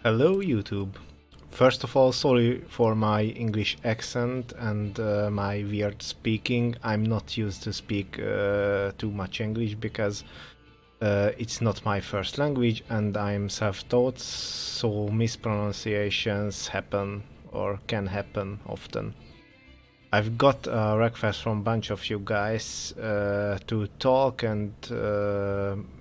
Hello YouTube. First of all, sorry for my English accent and my weird speaking. I'm not used to speak too much English because it's not my first language and I'm self-taught, so mispronunciations happen or can happen often. I've got a request from a bunch of you guys to talk and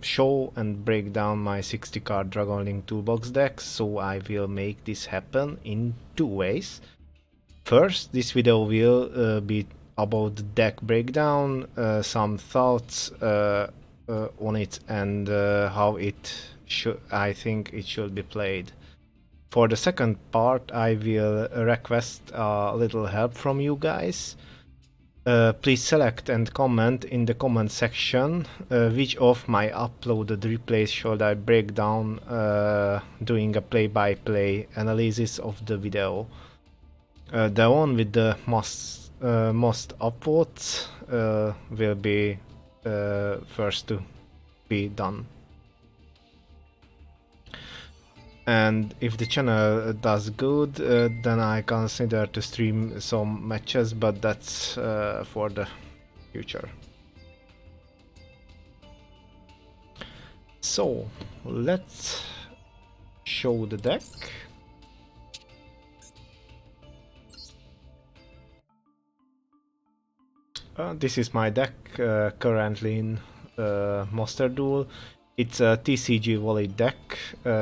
show and break down my 60 card Dragon Link Toolbox deck, so I will make this happen in two ways. First, this video will be about the deck breakdown, some thoughts on it and how I think it should be played. For the second part, I will request a little help from you guys. Please select and comment in the comment section which of my uploaded replays should I break down doing a play-by-play analysis of the video. The one with the most upvotes will be first to be done. And if the channel does good, then I consider to stream some matches, but that's for the future. So, let's show the deck. This is my deck currently in Monster Duel. It's a TCG wallet deck,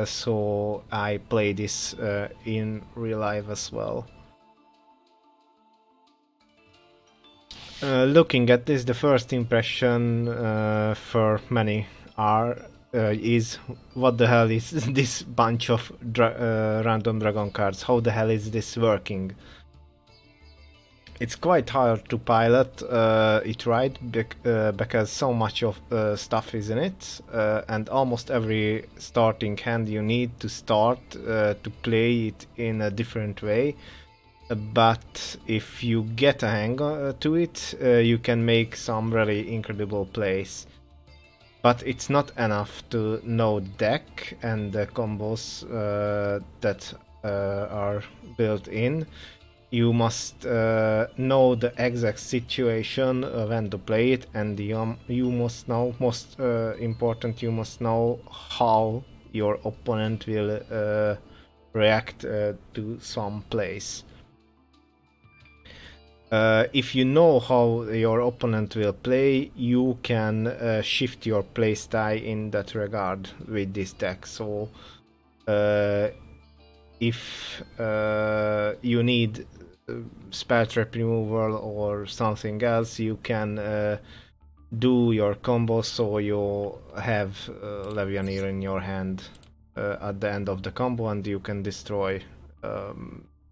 so I play this in real life as well. Looking at this, the first impression for many is what the hell is this bunch of random dragon cards? How the hell is this working? It's quite hard to pilot it right because so much of stuff is in it, and almost every starting hand you need to start to play it in a different way. But if you get a hang to it, you can make some really incredible plays. But it's not enough to know the deck and the combos that are built in. You must know the exact situation when to play it, and you must know, most important, you must know how your opponent will react to some plays. If you know how your opponent will play, you can shift your playstyle in that regard with this deck. So if you need spell trap removal or something else, you can do your combos so you have Levianeer in your hand at the end of the combo, and you can destroy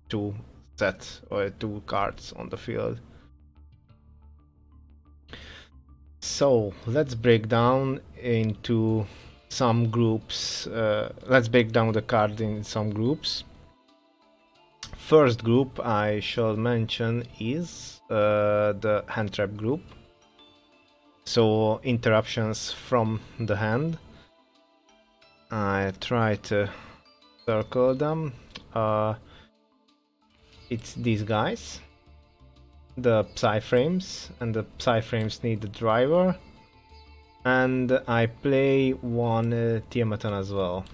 two sets or two cards on the field. So let's break down into some groups. Let's break down the card in some groups. First group I shall mention is the hand trap group. So interruptions from the hand. I try to circle them. It's these guys, the Psy-Frames, and the Psy-Frames need the driver. And I play one Tiamathan as well.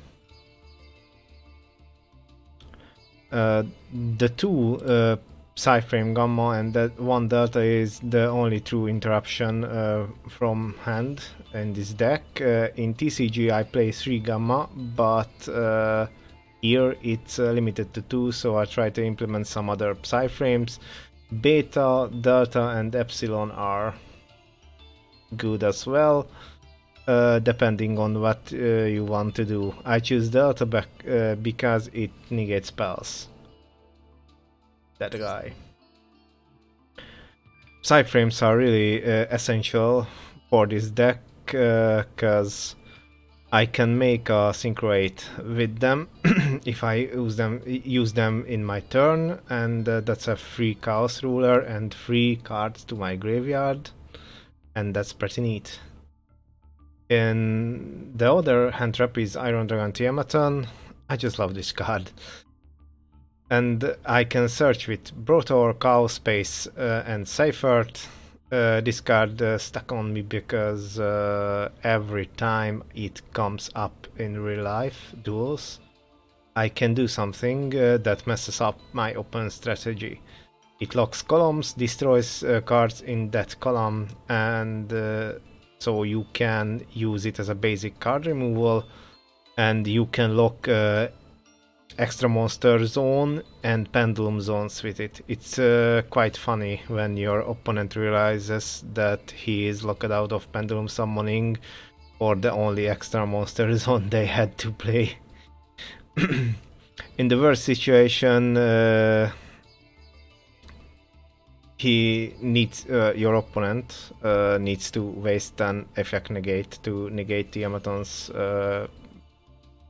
The two Psy-Frame Gamma and that one Delta is the only true interruption from hand in this deck. In TCG I play 3 Gamma, but here it's limited to 2, so I try to implement some other Psy-Frames. Beta, Delta and Epsilon are good as well, depending on what you want to do. I choose Delta because it negates spells. That guy. Psy-Frames are really essential for this deck because I can make a Synchro 8 with them if I use them in my turn, and that's a free Chaos Ruler and 3 cards to my graveyard, and that's pretty neat. And the other hand trap is Iron Dragon Tiamathan. I just love this card. And I can search with Brotor, Chaos Space, and Seifert. This card stuck on me because every time it comes up in real life duels, I can do something that messes up my opponent's strategy. It locks columns, destroys cards in that column, and so you can use it as a basic card removal, and you can lock extra monster zone and pendulum zones with it. It's quite funny when your opponent realizes that he is locked out of pendulum summoning or the only extra monster zone they had to play. In the worst situation, he needs your opponent needs to waste an effect negate to negate the Tiamat's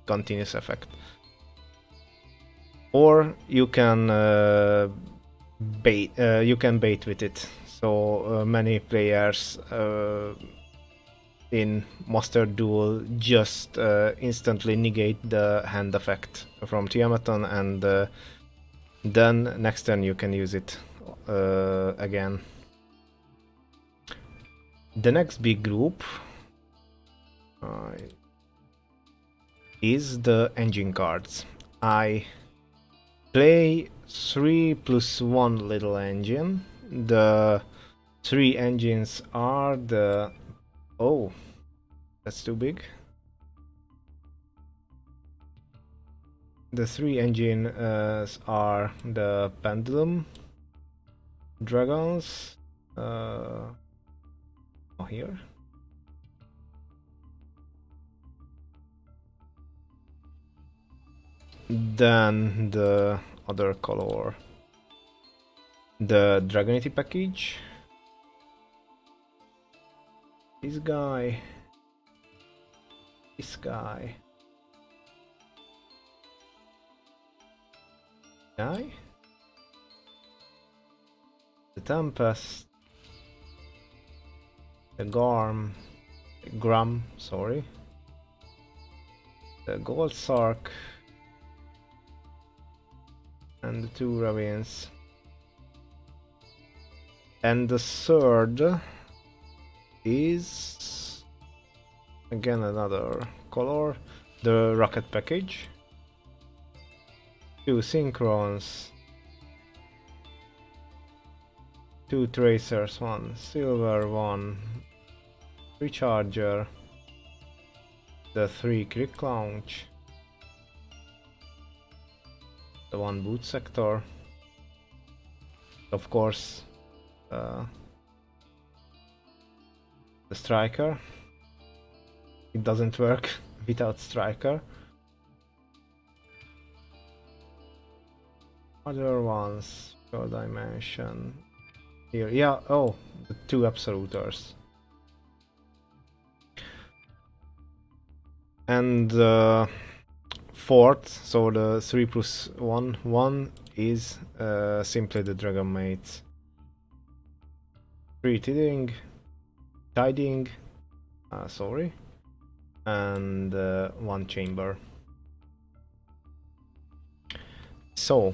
continuous effect. Or you can bait with it. So many players in Master Duel just instantly negate the hand effect from Tiamaton, and then next turn you can use it again. The next big group is the engine cards. I play 3+1 little engine. The 3 engines are the... Oh, that's too big. The 3 engines are the Pendulum Dragons. Here. Then the other color, the Dragonity package. This guy. Guy. The Tempest. The Grum, sorry. The Gold Sark. And the 2 Ravens. And the third is again another color, the Rocket package. 2 Synchrons, 2 Tracers, 1 Silver, 1 Recharger, the 3 Quick Launch, the 1 Boot Sector, of course the Striker. It doesn't work without Striker. Other ones, third dimension. Here, yeah, oh, the 2 Absoluters. And fourth, so the 3+1 one is simply the Dragon Mates. 3 Tiding, sorry, and 1 Chamber. So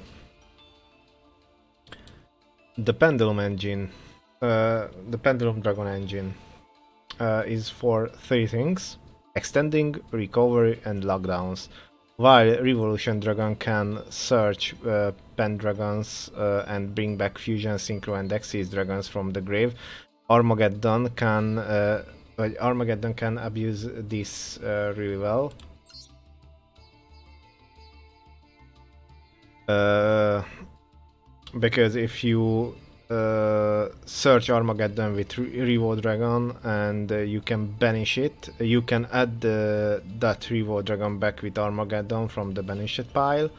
the Pendulum engine, the Pendulum Dragon engine is for 3 things: extending, recovery, and lockdowns. While Revolution Dragon can search Pendragons and bring back Fusion, Synchro, and Xyz Dragons from the grave, Armageddon can abuse this really well. Because if you search Armageddon with Revo Dragon and you can banish it, you can add that Revo Dragon back with Armageddon from the banished pile.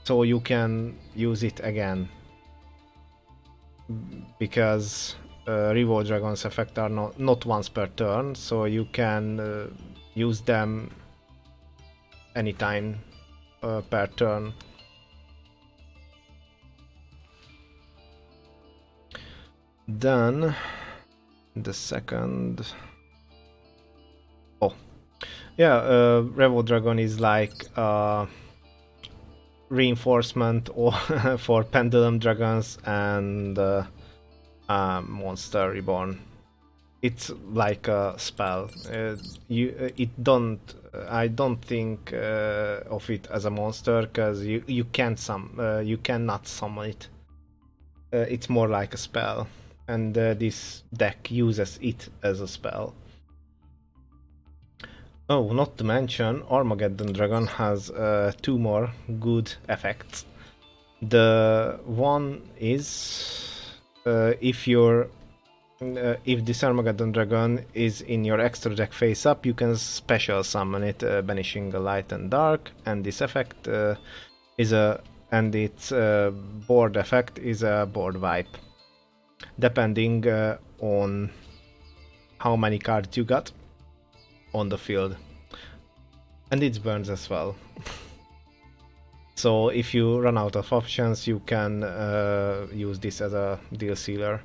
So you can use it again. Because Revo Dragon's effect are not once per turn, so you can use them anytime per turn. Then the second... Oh, Yeah, Revo Dragon is like reinforcement or for Pendulum Dragons and Monster Reborn. It's like a spell. I don't think of it as a monster because you cannot summon it. It's more like a spell, and this deck uses it as a spell. Oh, not to mention, Armageddon Dragon has two more good effects. The one is if this Armageddon Dragon is in your extra deck face up, you can special summon it, banishing the light and dark, and this effect its board effect is a board wipe, depending on how many cards you got on the field, and it burns as well. So if you run out of options, you can use this as a deal sealer.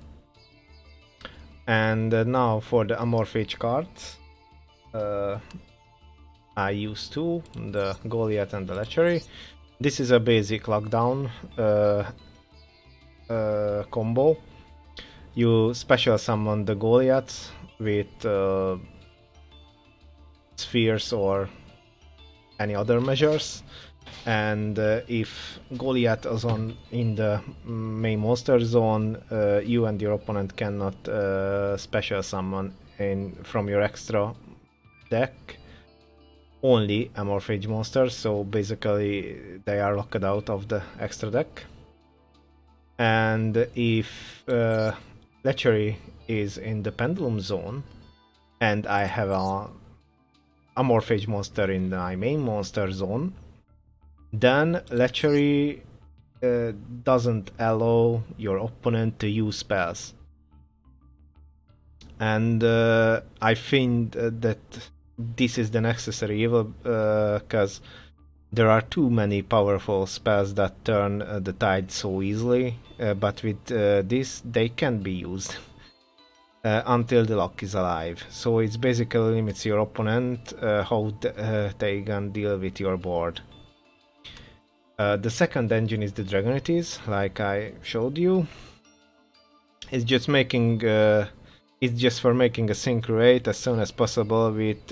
And now for the Amorphage cards, I use two, the Goliath and the Lechery. This is a basic lockdown combo. You special summon the Goliath with spheres or any other measures, and if Goliath is in the main monster zone, you and your opponent cannot special summon from your extra deck only Amorphage monsters, so basically they are locked out of the extra deck. And if Lechery is in the Pendulum zone and I have a Amorphage monster in my main monster zone, then Lechery doesn't allow your opponent to use spells. And I think that this is the necessary evil, because there are too many powerful spells that turn the tide so easily, but with this they can be used until the lock is alive. So it basically limits your opponent how they can deal with your board. The second engine is the Dragonities, like I showed you. It's just making it's just for making a synchro rate as soon as possible with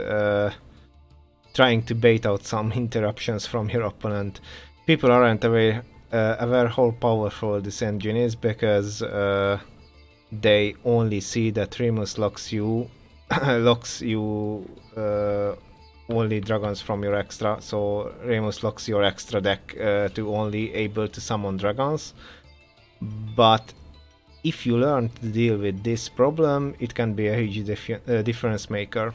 trying to bait out some interruptions from your opponent. People aren't aware how powerful this engine is, because they only see that Remus locks you only dragons from your extra, so Remus locks your extra deck to only able to summon dragons. But if you learn to deal with this problem, it can be a huge difference maker.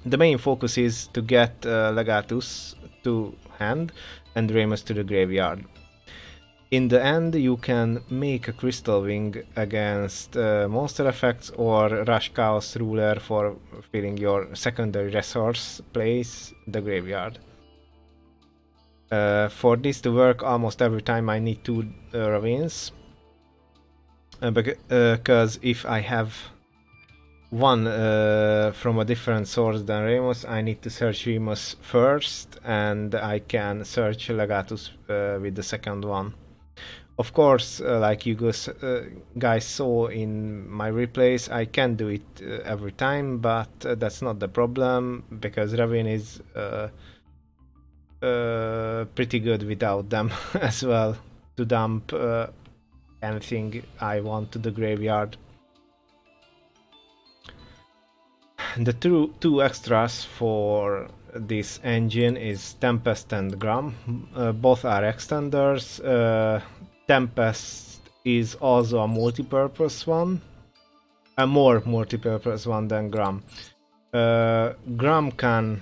The main focus is to get Legatus to hand and Remus to the graveyard. In the end, you can make a Crystal Wing against monster effects, or Rush Chaos Ruler for filling your secondary resource place, the graveyard. For this to work, almost every time I need two Ravines, because if I have one from a different source than Remus, I need to search Remus first, and I can search Legatus with the second one. Of course, like you guys saw in my replays, I can do it every time, but that's not the problem, because Ravine is pretty good without them as well, to dump anything I want to the graveyard. The two extras for this engine is Tempest and Gram. Both are extenders. Tempest is also a multi-purpose one, a more multi-purpose one than Gram. Gram can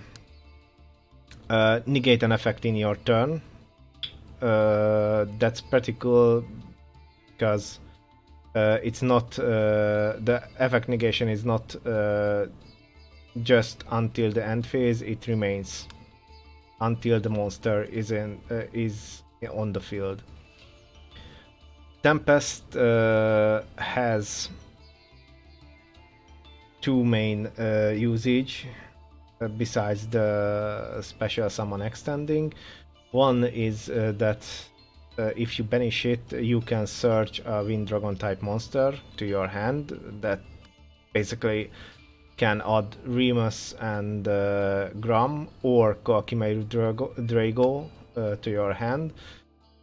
negate an effect in your turn. That's pretty cool, because it's not the effect negation is not just until the end phase. It remains until the monster is on the field. Tempest has two main usage. besides the special summon extending. One is that if you banish it, you can search a Wind Dragon type monster to your hand that basically can add Remus and Grum or Koakimeru Drago to your hand.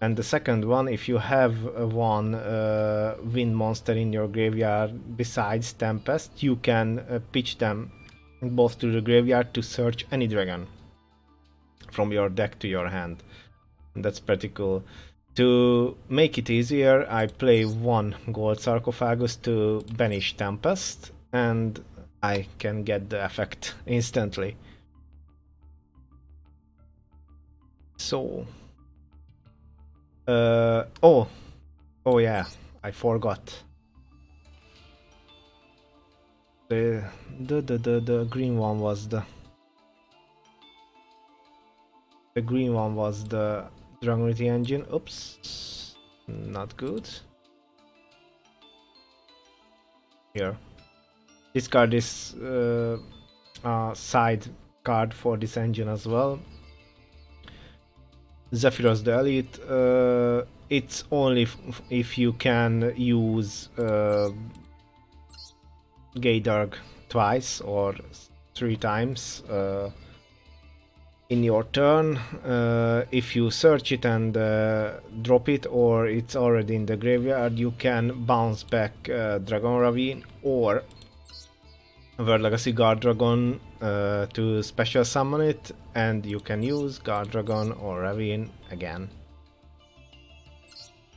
And the second one, if you have one wind monster in your graveyard besides Tempest, you can pitch them both to the graveyard to search any dragon from your deck to your hand. And that's pretty cool. To make it easier, I play one gold sarcophagus to banish Tempest, and I can get the effect instantly. So... oh yeah, I forgot. The green one was the green one was the Dragonity engine. Oops, not good. Here, discard this side card for this engine as well. Zephyros the Elite, it's only if you can use Gaydarg twice or 3 times in your turn. If you search it and drop it, or it's already in the graveyard, you can bounce back Dragon Ravine or World Legacy Guard Dragon to special summon it, and you can use Guard Dragon or Ravine again.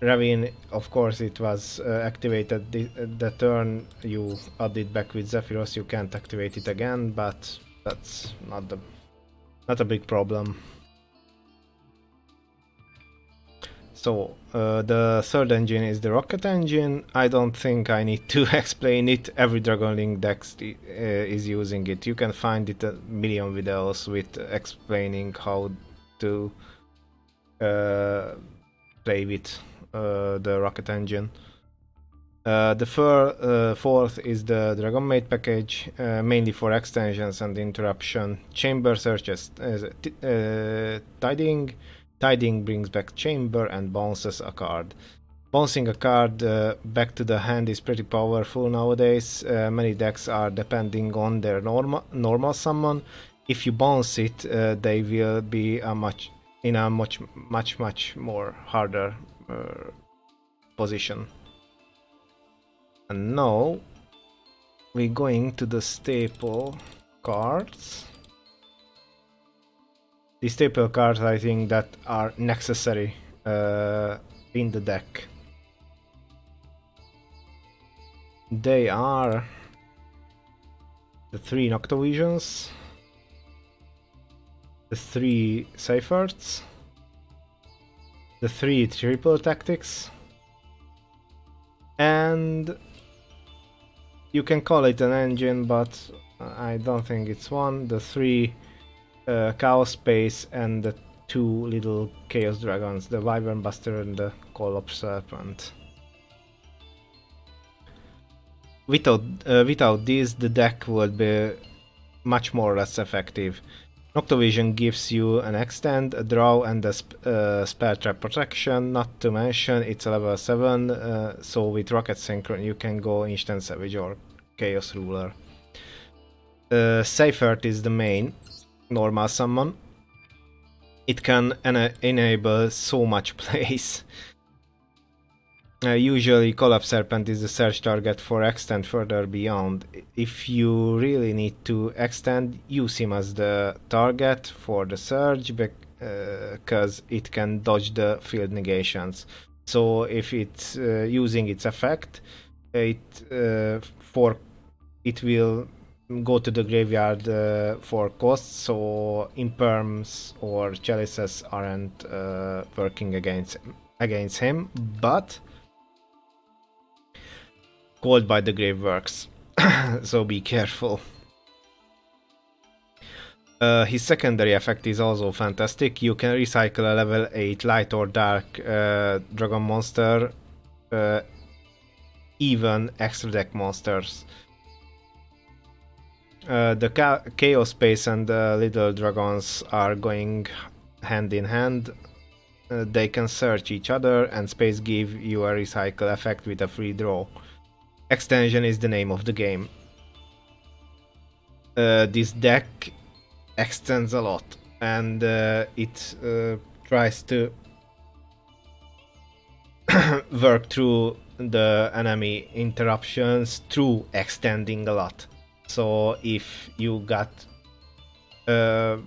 Ravine, of course, it was activated the turn you added back with Zephyros. You can't activate it again, but that's not a big problem. So the third engine is the Rocket engine. I don't think I need to explain it. Every Dragon Link deck is using it. You can find it a million videos with explaining how to play with the Rocket engine. The fourth is the Dragon Maid package, mainly for extensions and interruption. Chamber searches Tiding. Tiding brings back Chamber and bounces a card. Bouncing a card back to the hand is pretty powerful nowadays. Many decks are depending on their normal summon. If you bounce it, they will be in a much more harder position. And now we're going to the staple cards. The staple cards, I think, that are necessary in the deck. They are the 3 Noctovisions, the 3 Seiferts, the 3 Triple Tactics, and you can call it an engine, but I don't think it's one. The 3 Chaos Space and the 2 little Chaos Dragons, the Wyvern Buster and the Collapse Serpent. Without these, the deck would be much more less effective. Noctovision gives you an extend, a draw, and a spell trap protection, not to mention it's a level 7, so with Rocket Synchron you can go Instant Savage or Chaos Ruler. Seifert is the main normal summon. It can enable so much plays. Usually Collapse Serpent is the search target for extend further beyond. If you really need to extend, use him as the target for the surge, because it can dodge the field negations. So if it's using its effect, it will go to the graveyard for costs, so imperms or chalices aren't working against him, but Called by the Grave works, so be careful. His secondary effect is also fantastic. You can recycle a level 8 light or dark dragon monster, even extra deck monsters. The Chaos Space and the Little Dragons are going hand in hand. They can search each other, and Space give you a recycle effect with a free draw. Extension is the name of the game. This deck extends a lot, and it tries to work through the enemy interruptions through extending a lot. So if you got a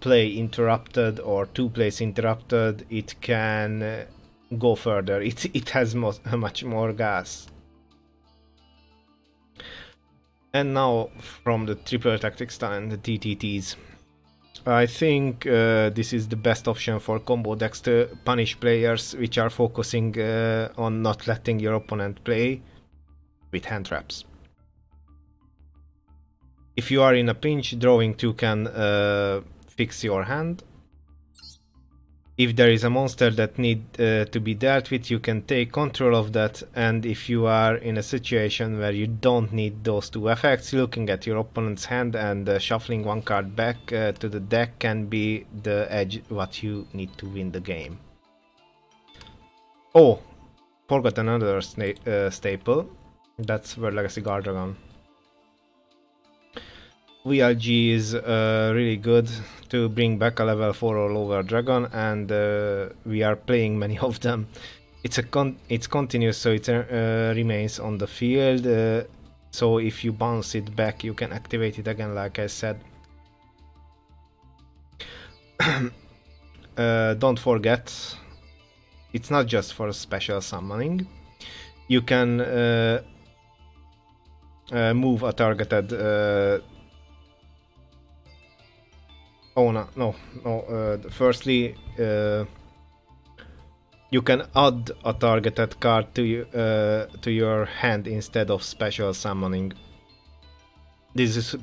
play interrupted or two plays interrupted, it can go further. It has much more gas. And now from the Triple Tactics and the TTTs. I think this is the best option for combo decks to punish players which are focusing on not letting your opponent play with hand traps. If you are in a pinch, drawing 2 can fix your hand. If there is a monster that needs to be dealt with, you can take control of that, and if you are in a situation where you don't need those 2 effects, looking at your opponent's hand and shuffling 1 card back to the deck can be the edge what you need to win the game. Oh, forgot another staple, that's World Legacy Guard Dragon. VLG is really good to bring back a level 4 or lower dragon, and we are playing many of them. It's continuous, so it remains on the field, so if you bounce it back you can activate it again, like I said. Don't forget, it's not just for special summoning. You can move a targeted firstly, you can add a targeted card to your hand instead of special summoning. This is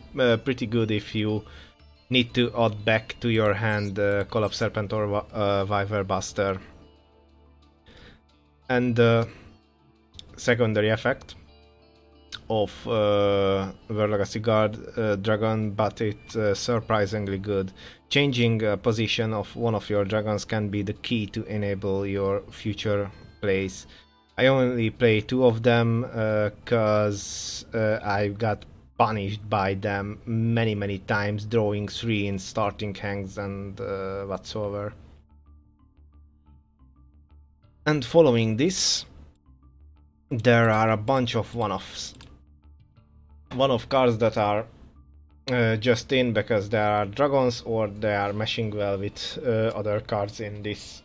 pretty good if you need to add back to your hand Call of Serpent or Wyvern Buster. And the secondary effect of World Legacy Guard Dragon, but it's surprisingly good. Changing position of one of your dragons can be the key to enable your future plays. I only play 2 of them because I got punished by them many times, drawing 3 in starting hands and whatsoever. And following this, there are a bunch of one-offs. One-off cards that are just in because there are dragons or they are meshing well with other cards in this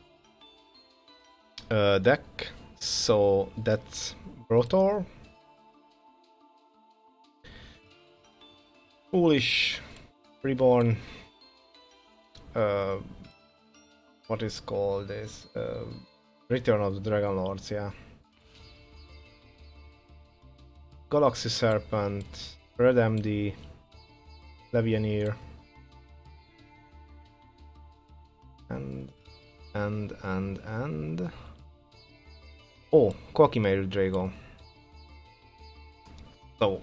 deck. So that's Brotor, Foolish, Reborn, what is called this? Return of the Dragon Lords, yeah. Galaxy Serpent, Red MD, Levianeer, and oh, Quackimary Drago. So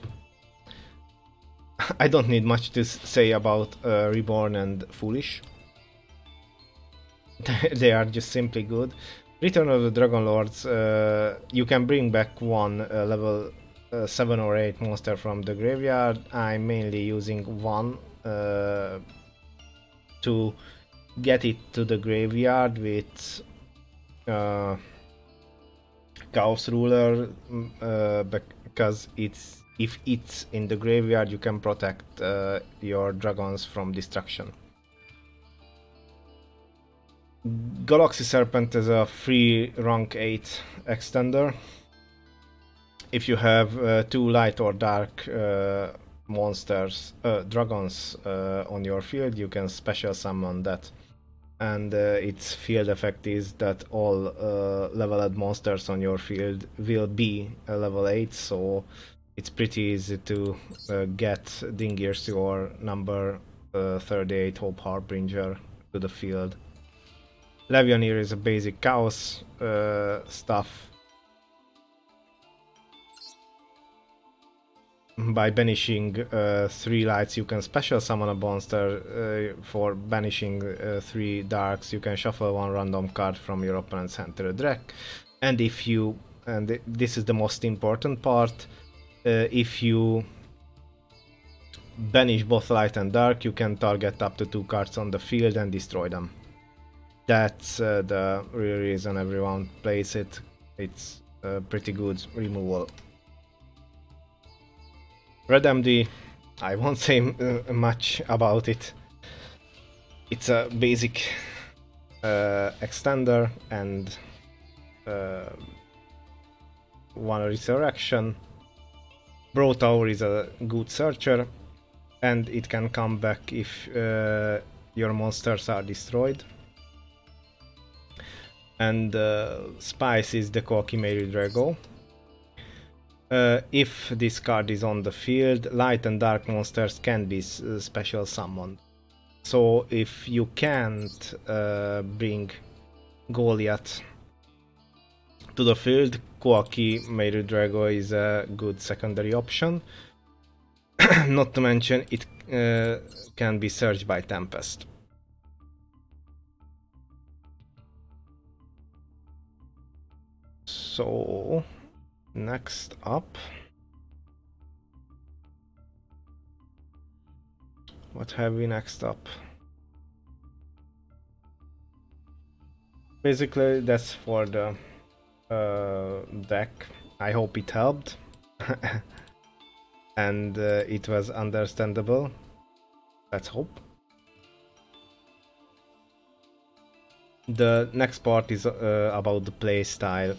I don't need much to say about Reborn and Foolish. They are just simply good. Return of the Dragon Lords, you can bring back one level 7 or 8 monster from the graveyard. I'm mainly using one to get it to the graveyard with Chaos Ruler, because if it's in the graveyard you can protect your dragons from destruction. Galaxy Serpent is a free rank 8 extender. If you have 2 light or dark monsters, dragons on your field, you can special summon that. And its field effect is that all leveled monsters on your field will be a level 8, so it's pretty easy to get Dingir's your number 38 Hope Harbinger to the field. Levianeer is a basic chaos stuff. by banishing 3 lights, you can special summon a monster. For banishing 3 darks, you can shuffle 1 random card from your opponent's hand to the deck. And if you, and this is the most important part, if you banish both light and dark, you can target up to 2 cards on the field and destroy them. That's the real reason everyone plays it. It's a pretty good removal. Red MD, I won't say much about it. It's a basic extender and 1 resurrection. Bro Tower is a good searcher, and it can come back if your monsters are destroyed. And Spice is the Kokimeru Drago. If this card is on the field, light and dark monsters can be special summoned. So if you can't bring Goliath to the field, Kokimeru Drago is a good secondary option. Not to mention it can be searched by Tempest. So next up, what have we next up? Basically that's for the deck. I hope it helped. And it was understandable. Let's hope. The next part is about the play style.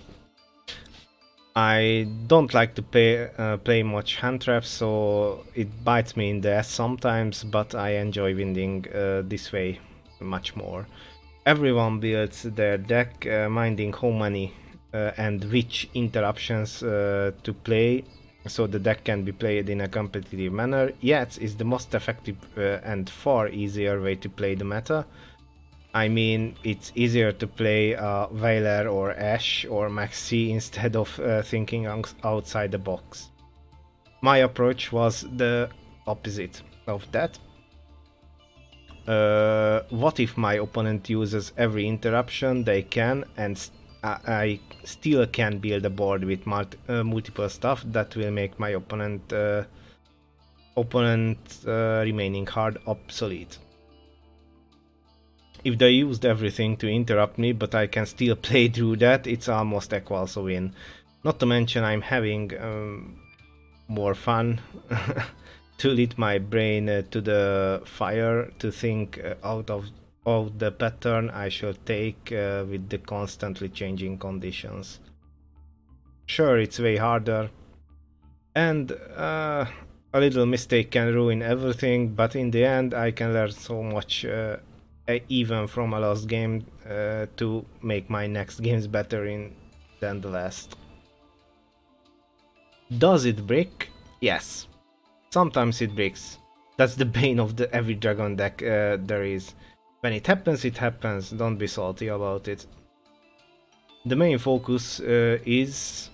I don't like to play much hand traps, so it bites me in the ass sometimes, but I enjoy winning this way much more. Everyone builds their deck minding how many and which interruptions to play, so the deck can be played in a competitive manner. Yet is the most effective and far easier way to play the meta. I mean, it's easier to play Veiler or Ash or Maxi instead of thinking outside the box. My approach was the opposite of that. What if my opponent uses every interruption they can, and I still can build a board with multiple stuff that will make my opponent remaining card obsolete. If they used everything to interrupt me, but I can still play through that, it's almost equals a win. Not to mention I'm having more fun to lit my brain to the fire to think out of the pattern I should take with the constantly changing conditions. Sure, it's way harder, and a little mistake can ruin everything, but in the end I can learn so much even from a lost game to make my next games better than the last. Does it break? Yes. Sometimes it breaks. That's the bane of every dragon deck there is. When it happens, don't be salty about it. The main focus is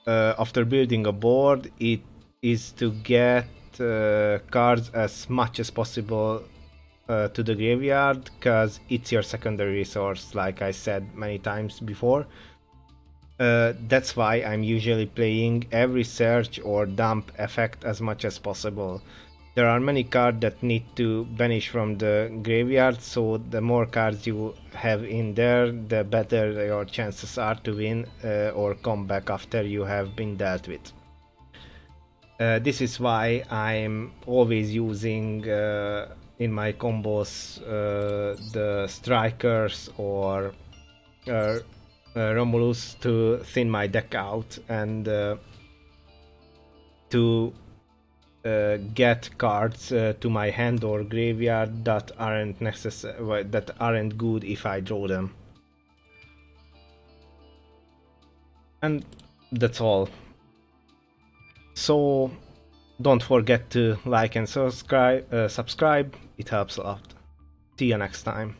after building a board, it is to get cards as much as possible to the graveyard, because it's your secondary resource, like I said many times before. That's why I'm usually playing every search or dump effect as much as possible. There are many cards that need to banish from the graveyard, so the more cards you have in there, the better your chances are to win or come back after you have been dealt with. This is why I'm always using in my combos the strikers or Romulus to thin my deck out and to get cards to my hand or graveyard that aren't good if I draw them. And that's all. So don't forget to like and subscribe, it helps a lot. See you next time.